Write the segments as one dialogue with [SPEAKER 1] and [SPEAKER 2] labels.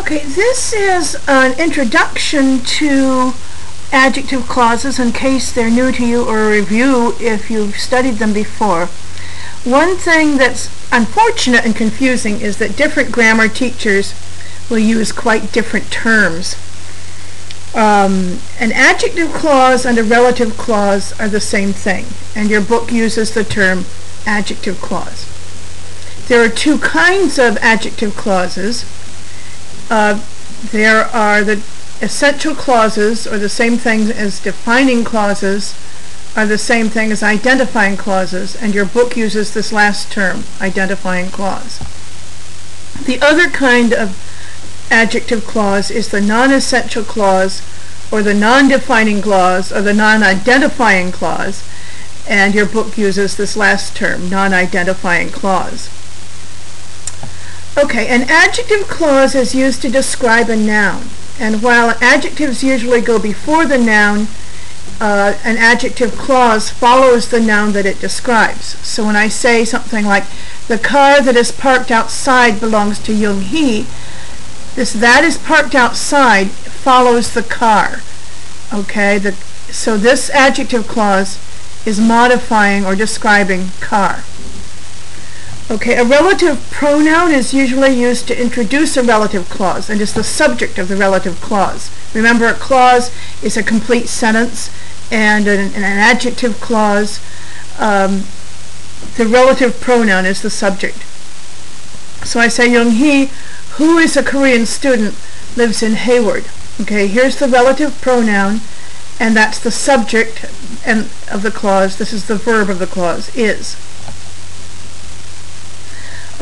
[SPEAKER 1] Okay, this is an introduction to adjective clauses in case they're new to you, or a review if you've studied them before. One thing that's unfortunate and confusing is that different grammar teachers will use quite different terms. An adjective clause and a relative clause are the same thing, and your book uses the term adjective clause. There are two kinds of adjective clauses. There are the essential clauses, or the same thing as defining clauses, are the same thing as identifying clauses, and your book uses this last term, identifying clause. The other kind of adjective clause is the non-essential clause, or the non-defining clause, or the non-identifying clause, and your book uses this last term, non-identifying clause. Okay, an adjective clause is used to describe a noun, and while adjectives usually go before the noun, an adjective clause follows the noun that it describes. So when I say something like, the car that is parked outside belongs to Young-hee, this "that is parked outside" follows the car. Okay, so this adjective clause is modifying or describing car. Okay, a relative pronoun is usually used to introduce a relative clause and is the subject of the relative clause. Remember, a clause is a complete sentence, and an adjective clause, the relative pronoun is the subject. So I say, Young-hee, who is a Korean student, lives in Hayward. Okay, here's the relative pronoun, and that's the subject of the clause. This is the verb of the clause, is.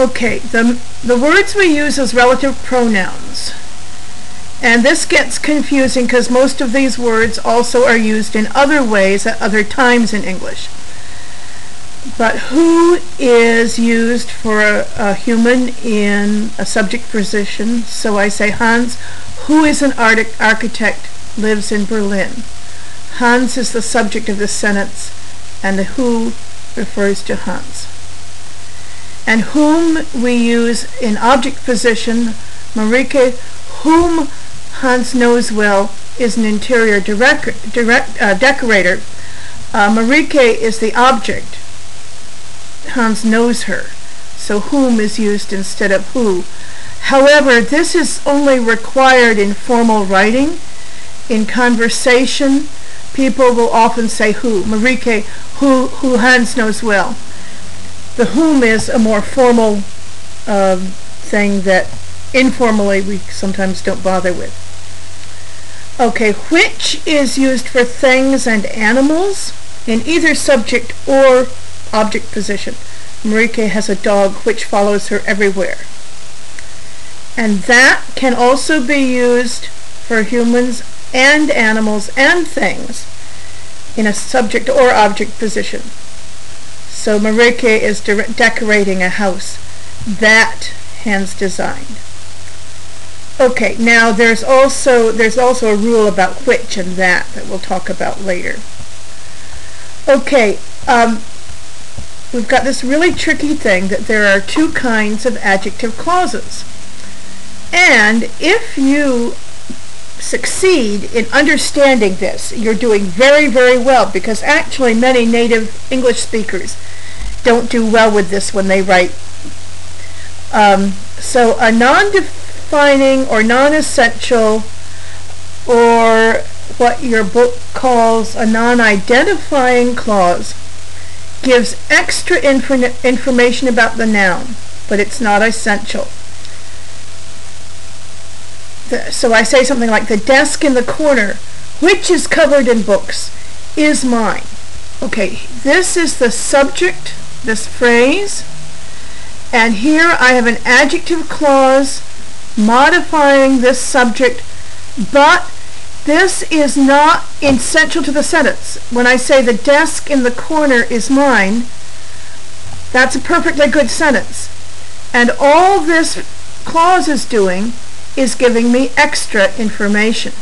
[SPEAKER 1] Okay, the words we use as relative pronouns, and this gets confusing because most of these words also are used in other ways at other times in English. But who is used for a human in a subject position, so I say Hans, who is an architect, lives in Berlin. Hans is the subject of the sentence, and the who refers to Hans. And whom we use in object position, Marike, whom Hans knows well, is an interior decorator. Marike is the object. Hans knows her. So whom is used instead of who. However, this is only required in formal writing. In conversation, people will often say who. Marike, who Hans knows well. The whom is a more formal thing that informally we sometimes don't bother with. Okay, which is used for things and animals in either subject or object position. Marike has a dog which follows her everywhere. And that can also be used for humans and animals and things in a subject or object position. So Marike is decorating a house that Hans designed. Okay, now there's also a rule about which and that we'll talk about later. Okay, we've got this really tricky thing that there are two kinds of adjective clauses. And if you succeed in understanding this, you're doing very, very well, because actually many native English speakers don't do well with this when they write. So a non-defining or non-essential, or what your book calls a non-identifying clause, gives extra information about the noun, but it's not essential. So I say something like, the desk in the corner, which is covered in books, is mine. Okay, this is the subject, this phrase, and here I have an adjective clause modifying this subject, but this is not essential to the sentence. When I say the desk in the corner is mine, that's a perfectly good sentence. And all this clause is doing is giving me extra information.